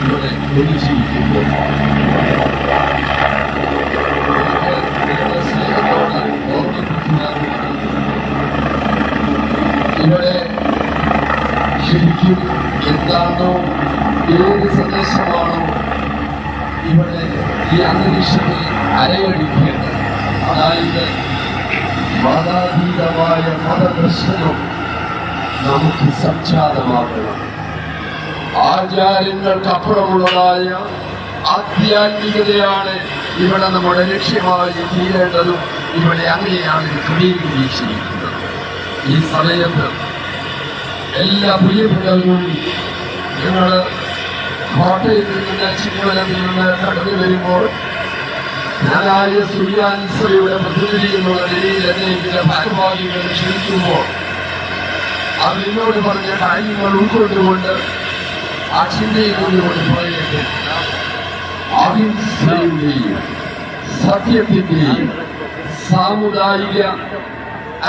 ഇവിടെ ഒന്നിച്ചിരിക്കുമ്പോൾ ഇവിടെ ശരിക്കും എന്താണോ ഏത് സന്ദേശമാണോ ഇവിടെ ഈ അന്തരീക്ഷത്തിൽ അലയടിക്കേണ്ടത്, അതായത് മതാതീതമായ മതദർശനം നമുക്ക് സംജാതമാക്കണം. ആചാര്യങ്ങൾക്കപ്പുറമുള്ളതായ ആധ്യാത്മികതയാണ് ഇവിടെ നമ്മുടെ ലക്ഷ്യമായി തീരേണ്ടതും ഇവിടെ അങ്ങനെയാണ് ക്രമീകരിച്ചിരിക്കുന്നത്. ഈ സമയത്ത് എല്ലാ പ്രിയപ്പെട്ടവരും ഞങ്ങൾ കോട്ടയത്തിൽ നിന്ന് ചിങ്ങവനത്തിൽ നിന്ന് കടന്നു വരുമ്പോൾ ഞാനായ സൂര്യാൻസയുടെ പ്രതിനിധി എന്നുള്ള നിലയിൽ എന്നെ ഇതിന്റെ ഭാരവാഹികൾ ക്ഷണിക്കുമ്പോൾ അവർ എന്നോട് പറഞ്ഞ കാര്യങ്ങൾ ഉൾക്കൊണ്ടുകൊണ്ട് ആ ചിന്തയിൽ കൊണ്ടുകൊണ്ട് പറയട്ടെ, അഹിംസയുടെയും സത്യത്തിന്റെയും സാമുദായിക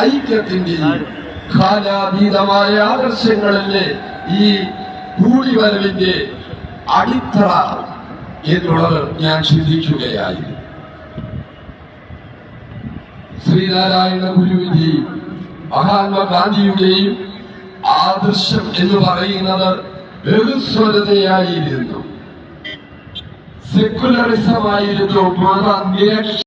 ഐക്യത്തിന്റെയും കാലാതീതമായ ആദർശങ്ങളിലെ ഈ കൂടിവരവിന്റെ അടിത്തറ എന്നുള്ളത് ഞാൻ ചിന്തിക്കുകയായിരുന്നു. ശ്രീനാരായണ ഗുരുവിന്റെയും മഹാത്മാഗാന്ധിയുടെയും ആദർശം എന്ന് പറയുന്നത് ബഹുസ്വരതയായിരുന്നു, സെക്കുലറിസമായിരുന്നു, മതനിരക്ഷ